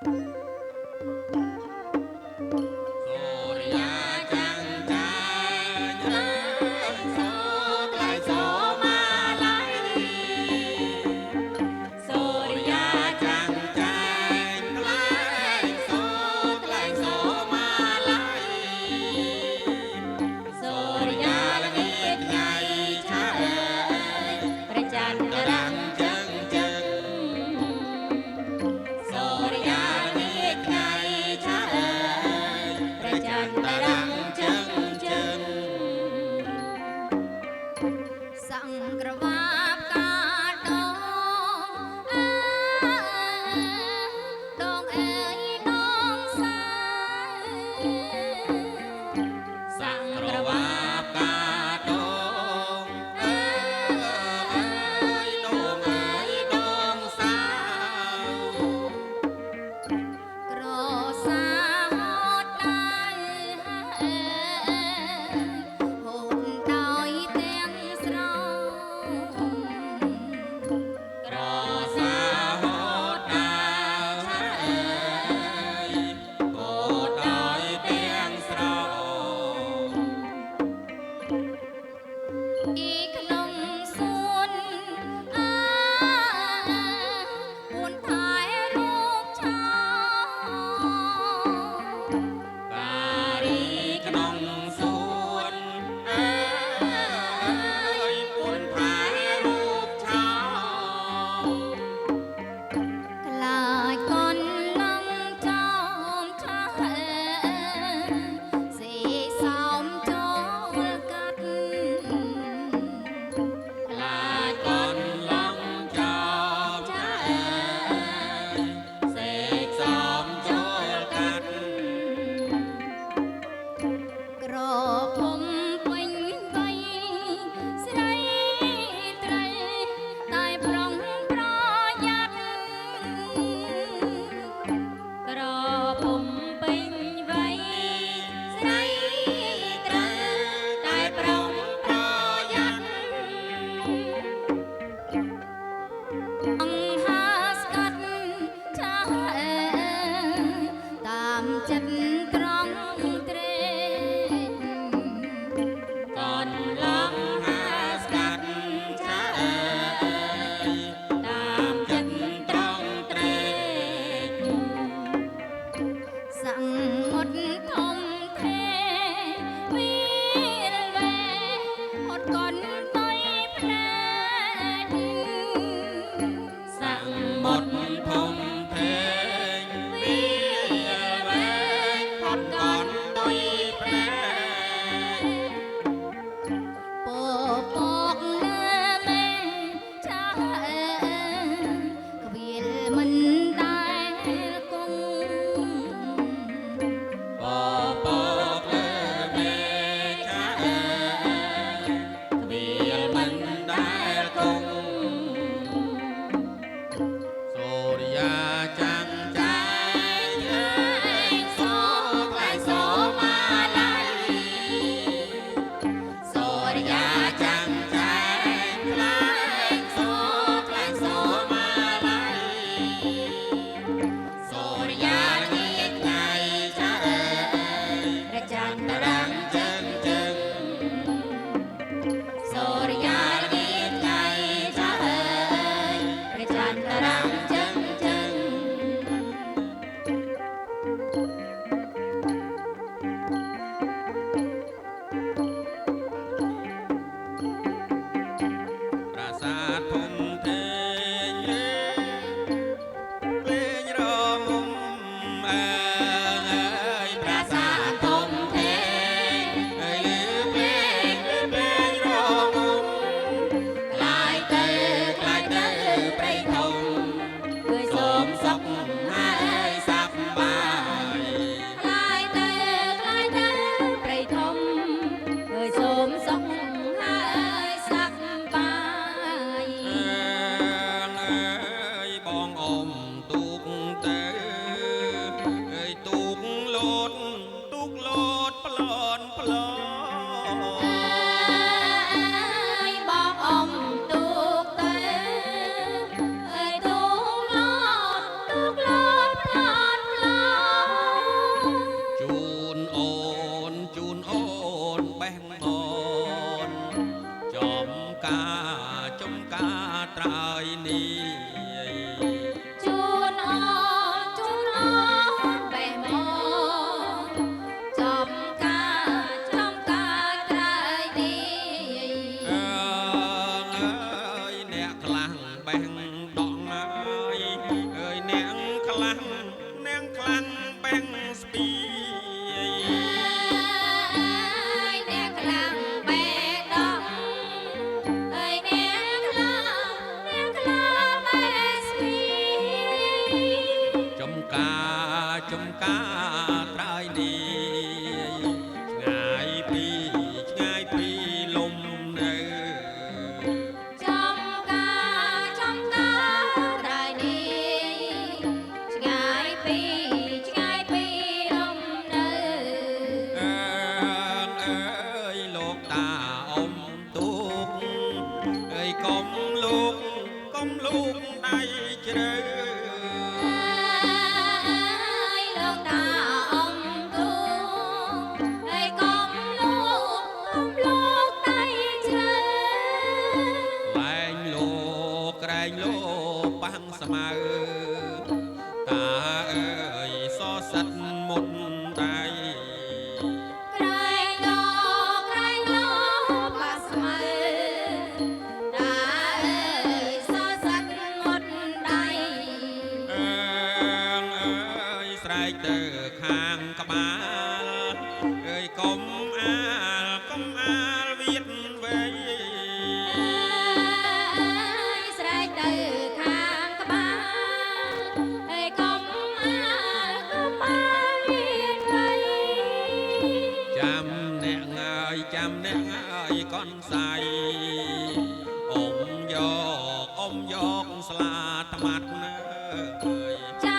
ក្ យនេះជួនអជួនអបេះមកចំការក្រៃនេះអ្នកខ្លាំងបេះដងអើយអ្នកខ្លាំងបេះស្ពីអ្នកខ្លាំងបេះដងអើយអ្នកខ្លាំងបេះស្ពីចំការត្រើយនេះឆ្ងាយពីលំនៅចំការត្រៃនេះឆ្ងាយពីលំនៅ អើយលោកតាអ៊ំទូកអើយកុំលោកដៃជ្រៅលោកតាអ៊ំទូហើយកុំលោកដៃជ្រៅក្រែងលោកប៉ាំងស្មៅតាអើយសសិតមុនដៃក្រែងលោកបាស្មើតាអើយសសាត់មុតដៃអើយស្រែកទៅខាងក្បាលអើយកុំអាលវៀតវែងស្រែកទៅខាងក្បាលហើយកុំអាលវៀតវៃចាំអ្នកងាយកនសៃអ៊ំយកស្លាថ្មាត់ណាអើយចាំ